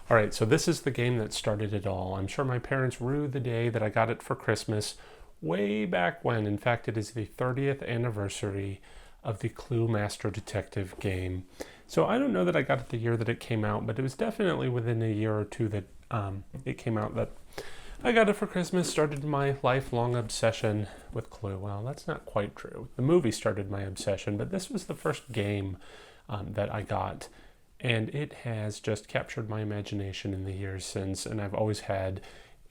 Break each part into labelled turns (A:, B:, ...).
A: All right, so this is the game that started it all. I'm sure my parents rue the day that I got it for Christmas way back when. In fact, it is the 30th anniversary of the Clue Master Detective game. So I don't know that I got it the year that it came out, but it was definitely within a year or two that it came out that I got it for Christmas, started my lifelong obsession with Clue. Well, that's not quite true. The movie started my obsession, but this was the first game that I got. And it has just captured my imagination in the years since, and I've always had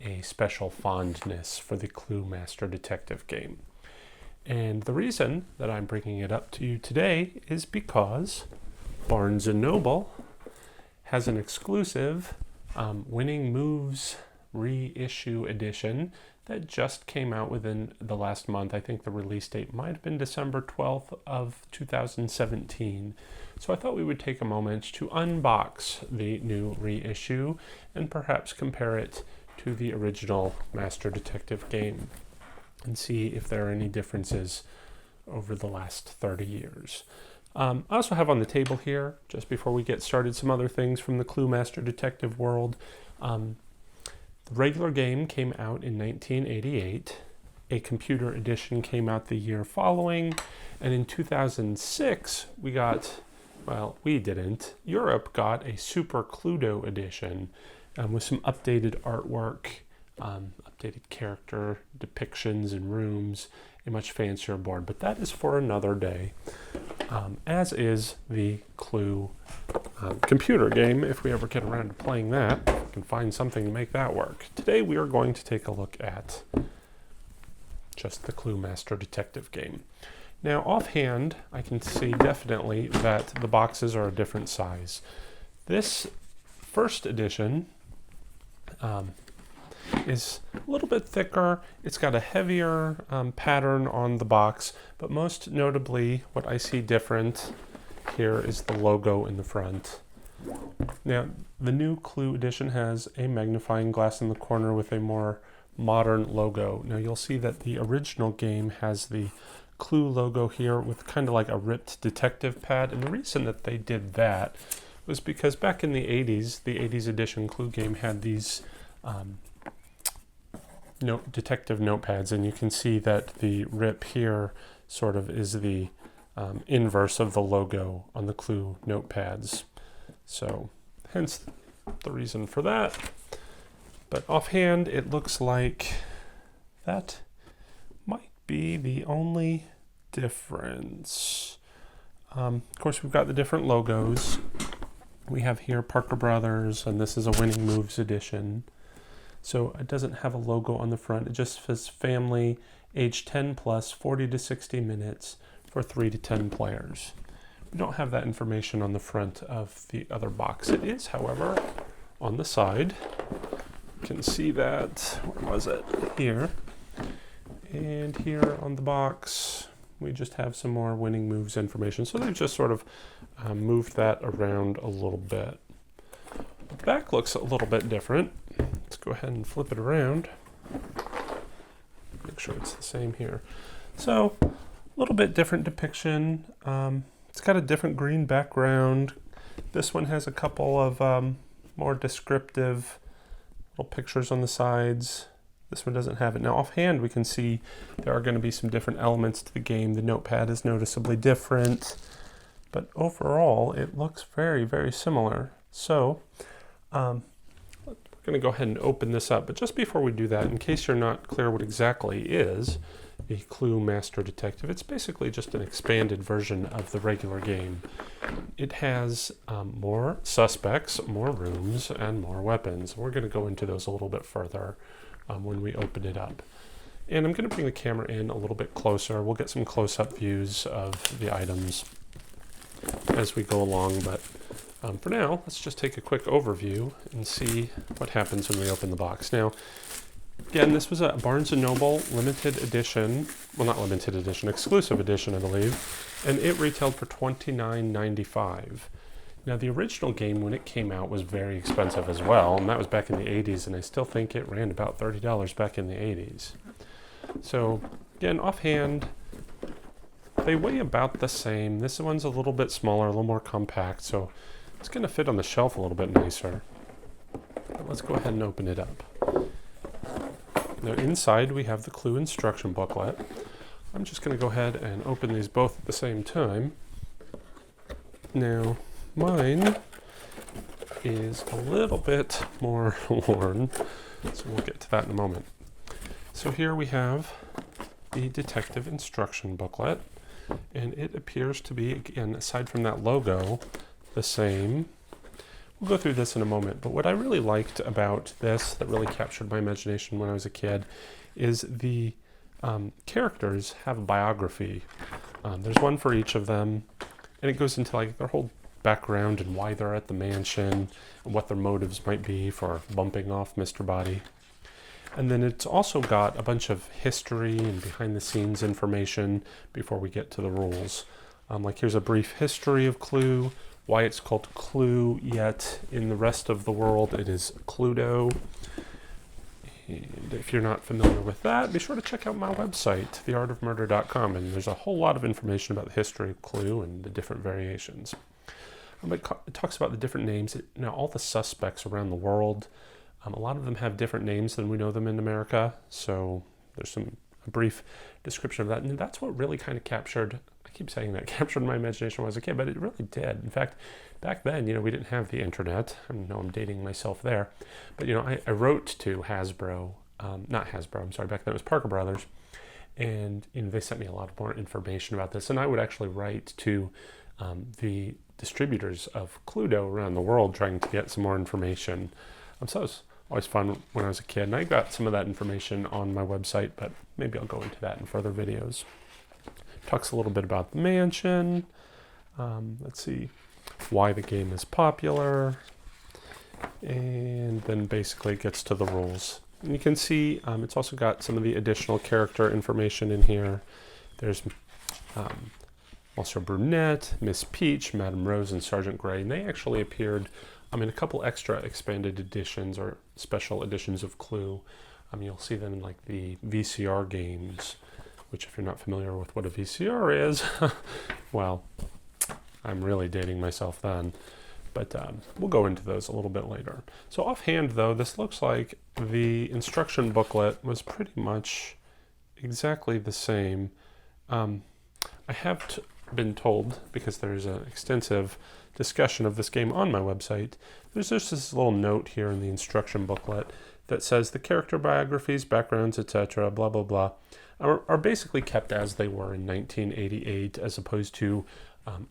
A: a special fondness for the Clue Master Detective game. And the reason that I'm bringing it up to you today is because Barnes & Noble has an exclusive Winning Moves reissue edition that just came out within the last month. I think the release date might have been December 12th of 2017. So I thought we would take a moment to unbox the new reissue and perhaps compare it to the original Master Detective game and see if there are any differences over the last 30 years. I also have on the table here, just before we get started, some other things from the Clue Master Detective world. The regular game came out in 1988. A computer edition came out the year following. And in 2006, we didn't. Europe got a Super Cluedo edition with some updated artwork, updated character depictions and rooms, a much fancier board. But that is for another day, as is the Clue computer game, if we ever get around to playing that. We can find something to make that work. Today we are going to take a look at just the Clue Master Detective game. Now, offhand, I can see definitely that the boxes are a different size. This first edition is a little bit thicker. It's got a heavier pattern on the box, but most notably, what I see different here is the logo in the front. Now, the new Clue edition has a magnifying glass in the corner with a more modern logo. Now, you'll see that the original game has the Clue logo here with kind of like a ripped detective pad, and the reason that they did that was because back in the 80s edition Clue game had these detective notepads, and you can see that the rip here sort of is the inverse of the logo on the Clue notepads. So hence the reason for that. But offhand, it looks like that might be the only difference. Of course, we've got the different logos. We have here Parker Brothers, and this is a Winning Moves edition. So it doesn't have a logo on the front. It just says family, age 10 plus, 40 to 60 minutes for 3 to 10 players. We don't have that information on the front of the other box. It is, however, on the side. You can see that, where was it? Here. And here on the box, we just have some more Winning Moves information. So they've just sort of moved that around a little bit. The back looks a little bit different. Let's go ahead and flip it around. Make sure it's the same here. So, a little bit different depiction. It's got a different green background. This one has a couple of more descriptive little pictures on the sides. This one doesn't have it. Now, offhand, we can see there are going to be some different elements to the game. The notepad is noticeably different, but overall, it looks very, very similar. So, we're going to go ahead and open this up. But just before we do that, in case you're not clear what exactly is the Clue Master Detective, it's basically just an expanded version of the regular game. It has more suspects, more rooms, and more weapons. We're going to go into those a little bit further when we open it up. And I'm going to bring the camera in a little bit closer. We'll get some close-up views of the items as we go along, but for now, let's just take a quick overview and see what happens when we open the box. Now, again, this was a Barnes & Noble limited edition, well, not limited edition, exclusive edition, I believe, and it retailed for $29.95. Now, the original game, when it came out, was very expensive as well, and that was back in the 80s, and I still think it ran about $30 back in the 80s. So, again, offhand, they weigh about the same. This one's a little bit smaller, a little more compact, so it's going to fit on the shelf a little bit nicer. Let's go ahead and open it up. Now inside we have the clue instruction booklet. I'm just going to go ahead and open these both at the same time. Now mine is a little bit more worn, so we'll get to that in a moment. So here we have the detective instruction booklet, and it appears to be, again, aside from that logo, the same. We'll go through this in a moment, but what I really liked about this that really captured my imagination when I was a kid is the characters have a biography. There's one for each of them, and it goes into like their whole background and why they're at the mansion and what their motives might be for bumping off Mr. Body. And then it's also got a bunch of history and behind the scenes information before we get to the rules. Like here's a brief history of Clue, why it's called Clue, yet in the rest of the world it is Cluedo. And if you're not familiar with that, be sure to check out my website, theartofmurder.com, and there's a whole lot of information about the history of Clue and the different variations. It talks about the different names. Now, all the suspects around the world, a lot of them have different names than we know them in America, so there's a brief description of that, and that's what really kind of captured, I keep saying that, captured my imagination when I was a kid, but it really did. In fact, back then, we didn't have the internet. I know I'm dating myself there, but I wrote to Hasbro, not Hasbro, I'm sorry, back then it was Parker Brothers, and they sent me a lot more information about this, and I would actually write to the distributors of Cluedo around the world trying to get some more information. So it was always fun when I was a kid, and I got some of that information on my website, but maybe I'll go into that in further videos. Talks a little bit about the mansion. Let's see, why the game is popular, and then basically it gets to the rules. And you can see it's also got some of the additional character information in here. There's Officer Brunette, Miss Peach, Madame Rose, and Sergeant Grey, and they actually appeared in a couple extra expanded editions or special editions of Clue. You'll see them in like the VCR games, which if you're not familiar with what a VCR is, well, I'm really dating myself then. But we'll go into those a little bit later. So offhand though, this looks like the instruction booklet was pretty much exactly the same. I have been told, because there's an extensive discussion of this game on my website, there's just this little note here in the instruction booklet that says the character biographies, backgrounds, etc., blah, blah, blah, are basically kept as they were in 1988 as opposed to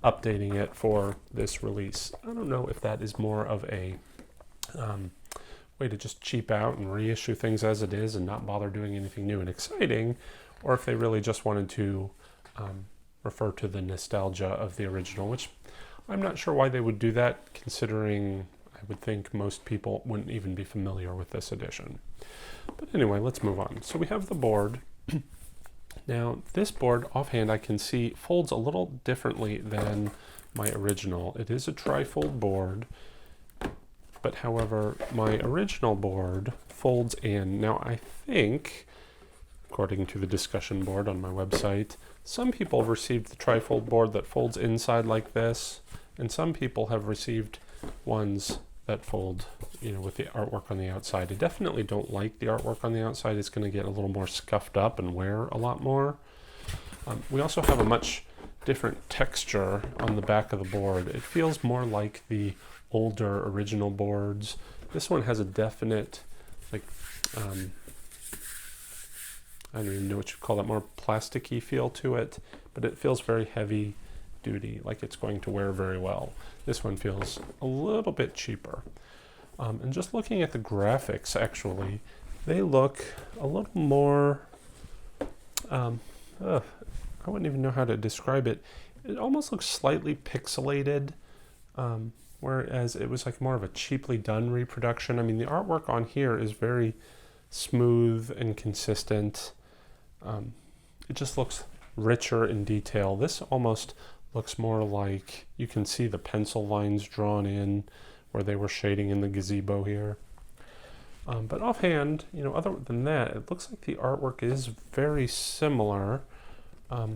A: updating it for this release. I don't know if that is more of a way to just cheap out and reissue things as it is and not bother doing anything new and exciting, or if they really just wanted to refer to the nostalgia of the original, which I'm not sure why they would do that, considering I would think most people wouldn't even be familiar with this edition. But anyway, let's move on. So we have the board. Now, this board, offhand, I can see folds a little differently than my original. It is a trifold board, but however, my original board folds in. Now, I think, according to the discussion board on my website, some people have received the trifold board that folds inside like this, and some people have received ones that fold, with the artwork on the outside. I definitely don't like the artwork on the outside. It's going to get a little more scuffed up and wear a lot more. We also have a much different texture on the back of the board. It feels more like the older original boards. This one has a definite, I don't even know what you call that, more plasticky feel to it, but it feels very heavy duty, like it's going to wear very well. This one feels a little bit cheaper. And just looking at the graphics, actually, they look a little more, I wouldn't even know how to describe it. It almost looks slightly pixelated, whereas it was like more of a cheaply done reproduction. The artwork on here is very smooth and consistent. It just looks richer in detail. This almost looks more like you can see the pencil lines drawn in where they were shading in the gazebo here. But offhand, other than that, it looks like the artwork is very similar. I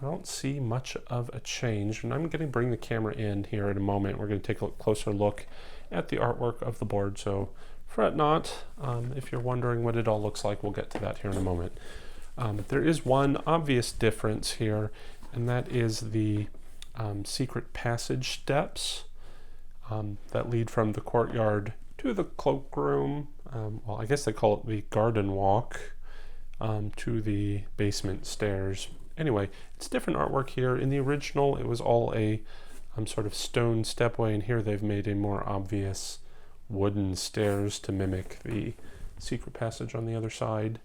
A: don't see much of a change, and I'm going to bring the camera in here in a moment. We're going to take a closer look at the artwork of the board. So Fret not, if you're wondering what it all looks like, we'll get to that here in a moment. There is one obvious difference here, and that is the secret passage steps that lead from the courtyard to the cloakroom. Well, I guess they call it the garden walk, to the basement stairs. Anyway, it's different artwork here. In the original, it was all a sort of stone stepway, and here they've made a more obvious wooden stairs to mimic the secret passage on the other side.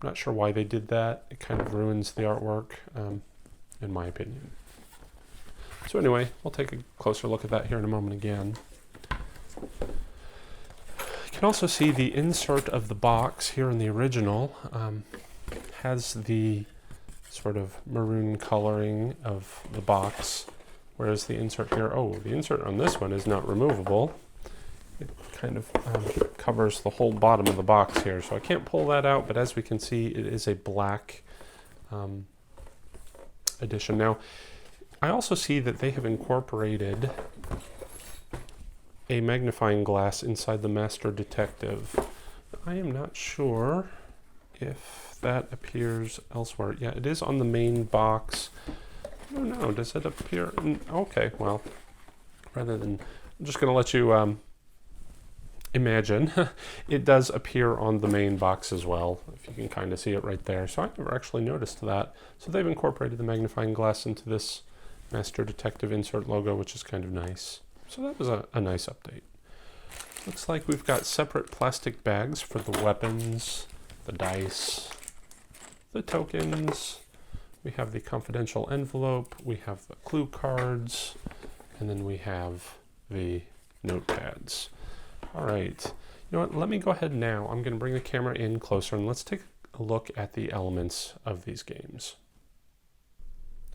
A: I'm not sure why they did that. It kind of ruins the artwork, in my opinion. So anyway, we'll take a closer look at that here in a moment again. You can also see the insert of the box here in the original has the sort of maroon coloring of the box, whereas the insert here, the insert on this one is not removable. It kind of covers the whole bottom of the box here, so I can't pull that out, but as we can see, it is a black edition. Now, I also see that they have incorporated a magnifying glass inside the Master Detective. I am not sure if that appears elsewhere. Yeah, it is on the main box. I don't know, does it appear? Okay, well, rather than, I'm just going to let you imagine, it does appear on the main box as well, if you can kind of see it right there. So I never actually noticed that. So they've incorporated the magnifying glass into this Master Detective insert logo, which is kind of nice. So that was a nice update. Looks like we've got separate plastic bags for the weapons, the dice, the tokens. We have the confidential envelope, we have the clue cards, and then we have the notepads. All right, you know what, let me go ahead now. I'm going to bring the camera in closer and let's take a look at the elements of these games.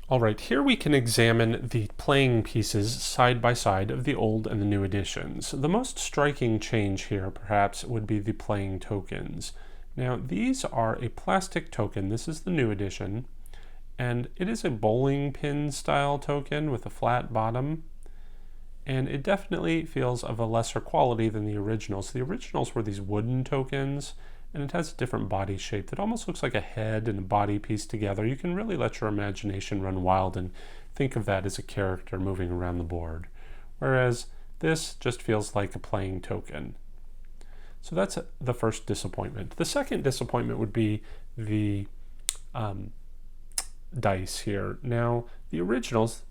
A: All right, here we can examine the playing pieces side by side of the old and the new editions. The most striking change here, perhaps, would be the playing tokens. Now, these are a plastic token. This is the new edition, and it is a bowling pin style token with a flat bottom, and it definitely feels of a lesser quality than the originals. The originals were these wooden tokens, and it has a different body shape that almost looks like a head and a body pieced together. You can really let your imagination run wild and think of that as a character moving around the board. Whereas this just feels like a playing token. So that's the first disappointment. The second disappointment would be the dice here. Now, the originals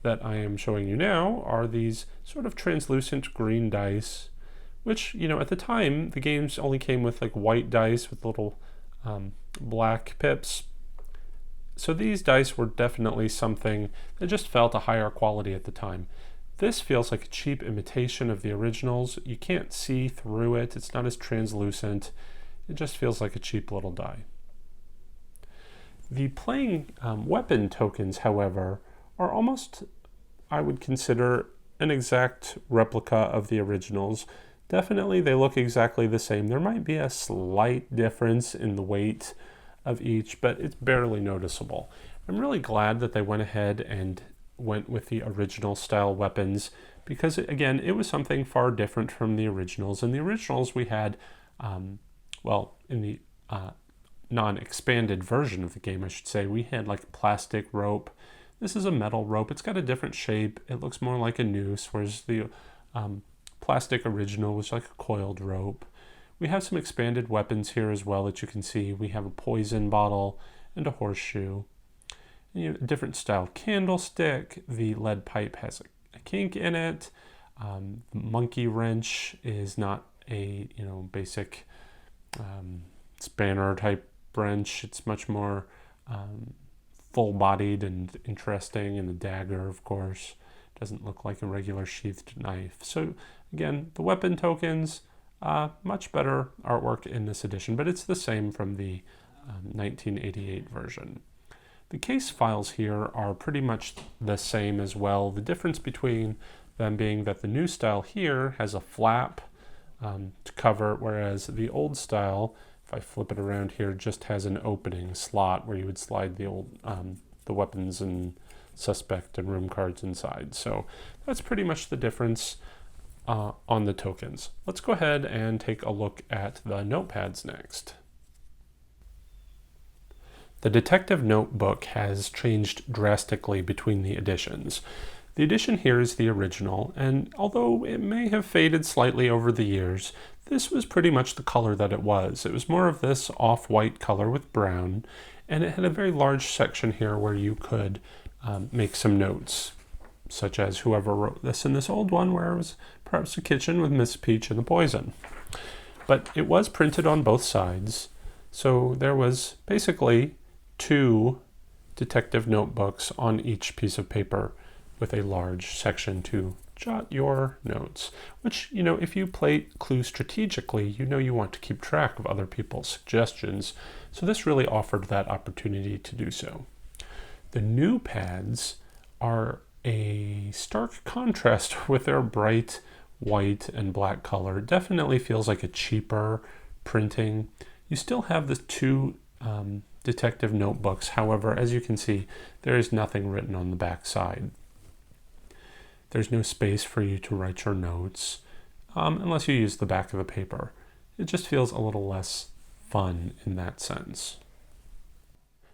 A: that I am showing you now are these sort of translucent green dice, which, you know, at the time, the games only came with like white dice with little black pips. So these dice were definitely something that just felt a higher quality at the time. This feels like a cheap imitation of the originals. You can't see through it. It's not as translucent. It just feels like a cheap little die. The playing weapon tokens, however, are almost, I would consider, an exact replica of the originals. Definitely they look exactly the same. There might be a slight difference in the weight of each, but it's barely noticeable. I'm really glad that they went ahead and went with the original style weapons because, again, it was something far different from the originals. In the originals we had, in the non-expanded version of the game, I should say, we had like plastic rope. This is a metal rope. It's got a different shape. It looks more like a noose, whereas the plastic original was like a coiled rope. We have some expanded weapons here as well that you can see. We have a poison bottle and a horseshoe. And, a different style candlestick. The lead pipe has a kink in it. The monkey wrench is not a basic spanner type wrench. It's much more full-bodied and interesting. And the dagger, of course, doesn't look like a regular sheathed knife. So again, the weapon tokens, much better artwork in this edition, but it's the same from the 1988 version. The case files here are pretty much the same as well. The difference between them being that the new style here has a flap to cover, whereas the old style, if I flip it around here, just has an opening slot where you would slide the weapons and suspect and room cards inside. So that's pretty much the difference. on the tokens. Let's go ahead and take a look at the notepads next. The Detective Notebook has changed drastically between the editions. The edition here is the original, and although it may have faded slightly over the years, this was pretty much the color that it was. It was more of this off-white color with brown, and it had a very large section here where you could make some notes, such as whoever wrote this in this old one where it was perhaps a kitchen with Miss Peach and the poison. But it was printed on both sides, so there was basically 2 detective notebooks on each piece of paper with a large section to jot your notes, which, if you play Clue strategically, you want to keep track of other people's suggestions. So this really offered that opportunity to do so. The new pads are a stark contrast with their bright white and black color. It definitely feels like a cheaper printing. You still have the 2 detective notebooks. However, as you can see, there is nothing written on the back side. There's no space for you to write your notes unless you use the back of the paper. It just feels a little less fun in that sense.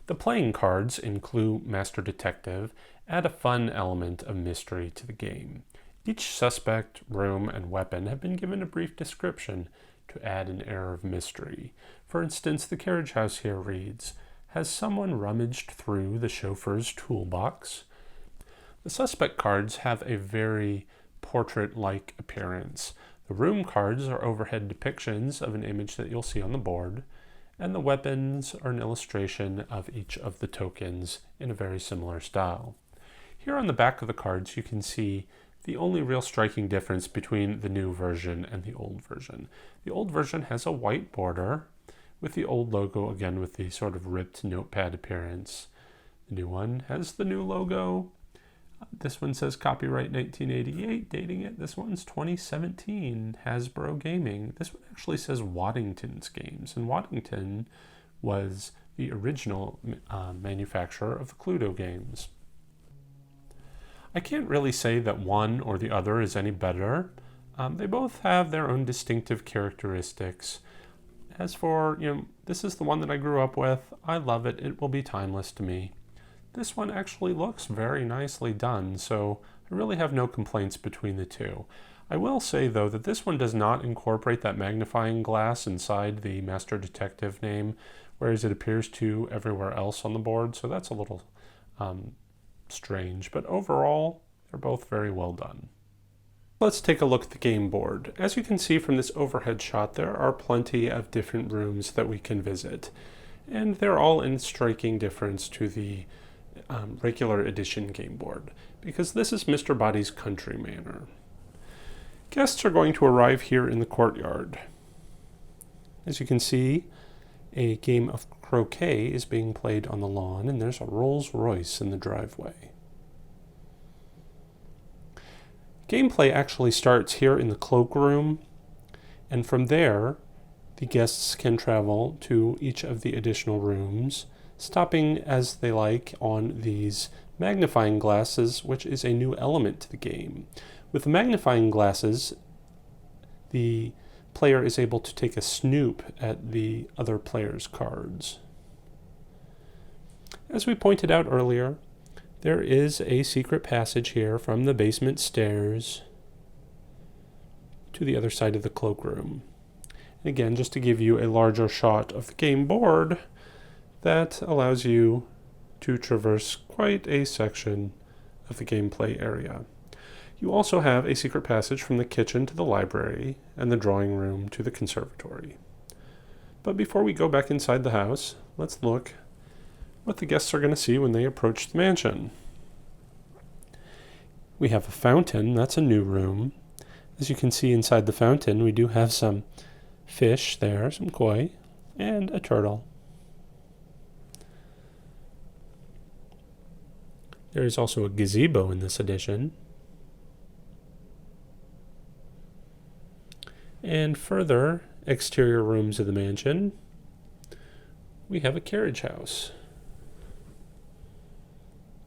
A: The playing cards in Clue Master Detective add a fun element of mystery to the game. Each suspect, room, and weapon have been given a brief description to add an air of mystery. For instance, the carriage house here reads, "Has someone rummaged through the chauffeur's toolbox?" The suspect cards have a very portrait-like appearance. The room cards are overhead depictions of an image that you'll see on the board, and the weapons are an illustration of each of the tokens in a very similar style. Here on the back of the cards you can see the only real striking difference between the new version and the old version. The old version has a white border with the old logo, again with the sort of ripped notepad appearance. The new one has the new logo. This one says copyright 1988, dating it. This one's 2017, Hasbro Gaming. This one actually says Waddington's Games, and Waddington was the original manufacturer of the Cluedo games. I can't really say that one or the other is any better. They both have their own distinctive characteristics. As for, this is the one that I grew up with. I love it. It will be timeless to me. This one actually looks very nicely done, so I really have no complaints between the two. I will say, though, that this one does not incorporate that magnifying glass inside the Master Detective name, whereas it appears to everywhere else on the board, so that's a little strange. But overall, they're both very well done. Let's take a look at the game board. As you can see from this overhead shot, there are plenty of different rooms that we can visit, and they're all in striking difference to the regular edition game board, because this is Mr. Body's country manor. Guests are going to arrive here in the courtyard. As you can see, a game of croquet is being played on the lawn, and there's a Rolls Royce in the driveway. Gameplay actually starts here in the cloakroom, and from there, the guests can travel to each of the additional rooms, stopping as they like on these magnifying glasses, which is a new element to the game. With the magnifying glasses, the player is able to take a snoop at the other player's cards. As we pointed out earlier, there is a secret passage here from the basement stairs to the other side of the cloakroom. Again, just to give you a larger shot of the game board, that allows you to traverse quite a section of the gameplay area. You also have a secret passage from the kitchen to the library and the drawing room to the conservatory. But before we go back inside the house, let's look what the guests are going to see when they approach the mansion. We have a fountain. That's a new room. As you can see inside the fountain, we do have some fish there, some koi, and a turtle. There is also a gazebo in this edition. And further exterior rooms of the mansion, we have a carriage house,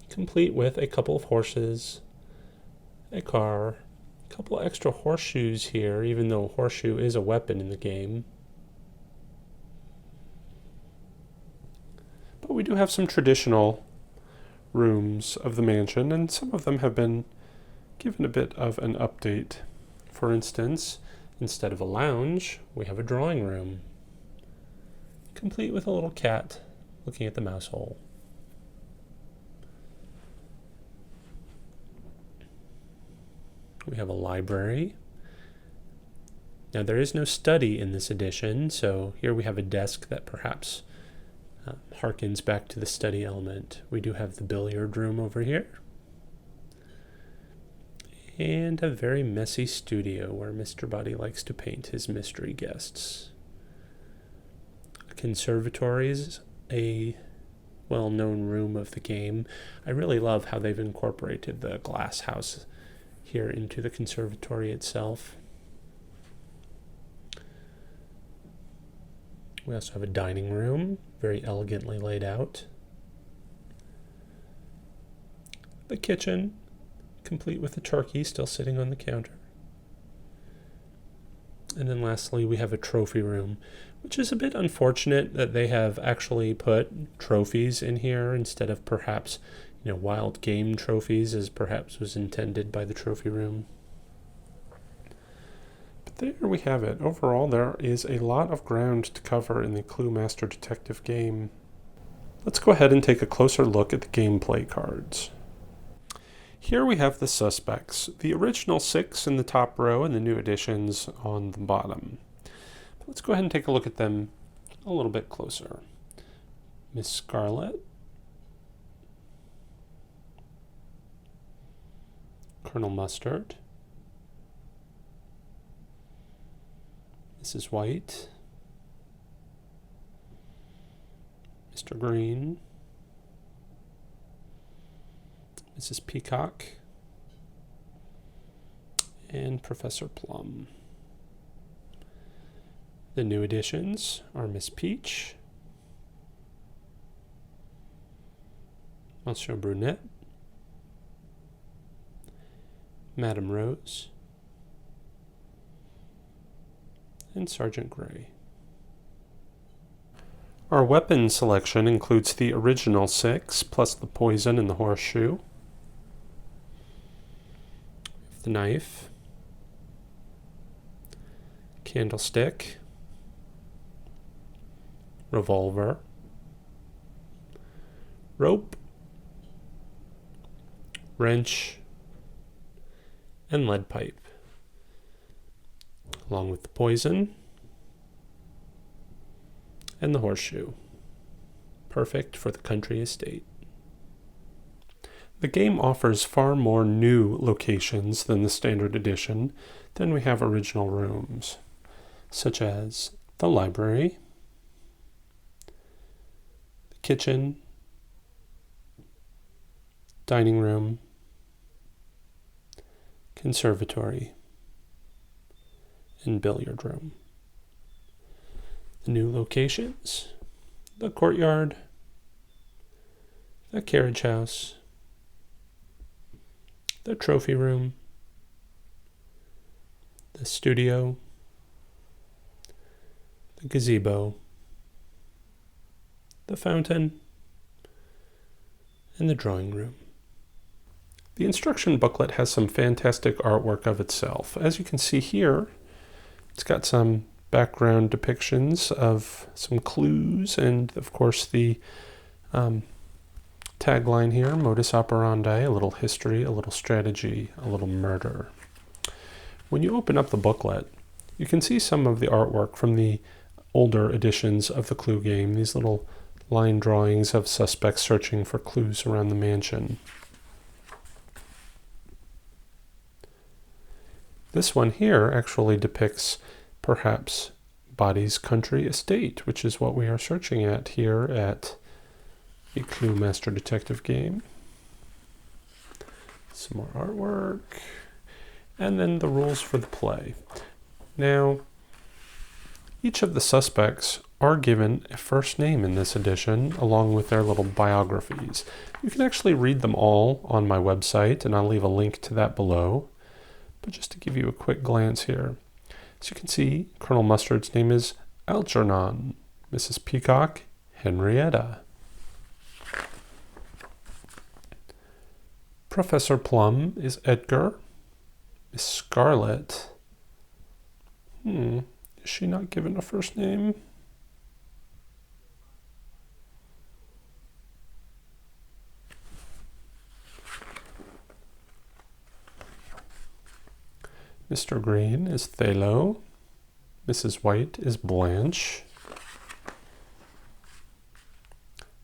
A: complete with a couple of horses, a car, A couple of extra horseshoes here, even though a horseshoe is a weapon in the game. But we do have some traditional rooms of the mansion, and some of them have been given a bit of an update. For instance, instead of a lounge, we have a drawing room, complete with a little cat looking at the mouse hole. We have a library. Now there is no study in this edition, so here we have a desk that perhaps harkens back to the study element. We do have the billiard room over here. And a very messy studio where Mr. Buddy likes to paint his mystery guests. A conservatory is a well-known room of the game. I really love how they've incorporated the glass house here into the conservatory itself. We also have a dining room, very elegantly laid out. The kitchen, complete with a turkey still sitting on the counter. And then lastly, we have a trophy room, which is a bit unfortunate that they have actually put trophies in here instead of perhaps, wild game trophies, as perhaps was intended by the trophy room. But there we have it. Overall, there is a lot of ground to cover in the Clue Master Detective game. Let's go ahead and take a closer look at the gameplay cards. Here we have the suspects, the original 6 in the top row and the new additions on the bottom. But let's go ahead and take a look at them a little bit closer. Miss Scarlet, Colonel Mustard, Mrs. White, Mr. Green, Mrs. Peacock, and Professor Plum. The new additions are Miss Peach, Monsieur Brunette, Madame Rose, and Sergeant Gray. Our weapon selection includes the original 6, plus the poison and the horseshoe, the knife, candlestick, revolver, rope, wrench, and lead pipe, along with the poison and the horseshoe. Perfect for the country estate. The game offers far more new locations than the standard edition. Then we have original rooms, such as the library, the kitchen, dining room, conservatory, and billiard room. The new locations: the courtyard, the carriage house, the trophy room, the studio, the gazebo, the fountain, and the drawing room. The instruction booklet has some fantastic artwork of itself. As you can see here, it's got some background depictions of some clues and, of course, the tagline here, modus operandi, a little history, a little strategy, a little murder. When you open up the booklet, you can see some of the artwork from the older editions of the Clue game, these little line drawings of suspects searching for clues around the mansion. This one here actually depicts perhaps Body's country estate, which is what we are searching at here at the Clue Master Detective game. Some more artwork. And then the rules for the play. Now, each of the suspects are given a first name in this edition, along with their little biographies. You can actually read them all on my website, and I'll leave a link to that below. But just to give you a quick glance here, as you can see, Colonel Mustard's name is Algernon, Mrs. Peacock, Henrietta. Professor Plum is Edgar. Miss Scarlet, is she not given a first name? Mr. Green is Thalo. Mrs. White is Blanche.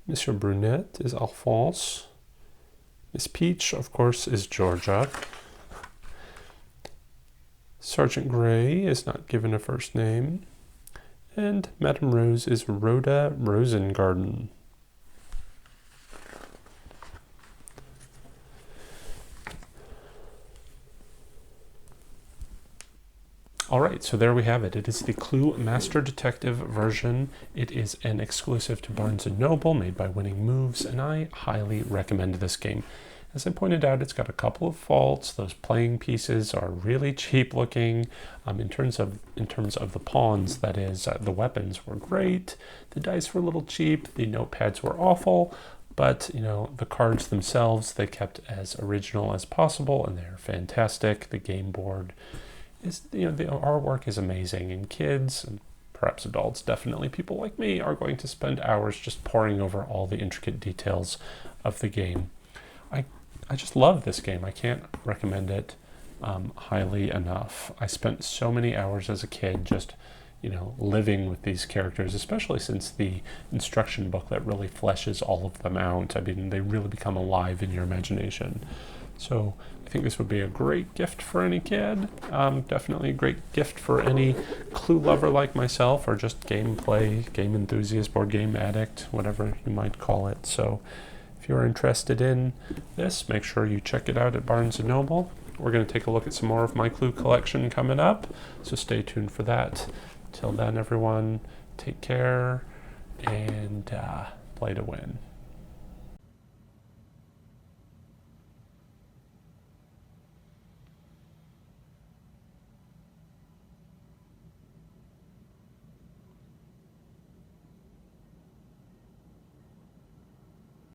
A: Monsieur Brunette is Alphonse. Miss Peach, of course, is Georgia. Sergeant Gray is not given a first name. And Madame Rose is Rhoda Rosengarten. All right, so there we have it. It is the Clue Master Detective version. It is an exclusive to Barnes & Noble, made by Winning Moves, and I highly recommend this game. As I pointed out, it's got a couple of faults. Those playing pieces are really cheap looking. In terms of the pawns, that is, the weapons were great. The dice were a little cheap. The notepads were awful. But, the cards themselves, they kept as original as possible, and they're fantastic. The game board is, the artwork is amazing, and kids and perhaps adults, definitely people like me, are going to spend hours just poring over all the intricate details of the game. I just love this game. I can't recommend it highly enough. I spent so many hours as a kid just, living with these characters, especially since the instruction booklet really fleshes all of them out. I mean, they really become alive in your imagination. So I think this would be a great gift for any kid. Definitely a great gift for any Clue lover like myself, or just gameplay, game enthusiast, board game addict, whatever you might call it. So if you're interested in this, make sure you check it out at Barnes & Noble. We're going to take a look at some more of my Clue collection coming up, so stay tuned for that. Till then, everyone, take care and play to win.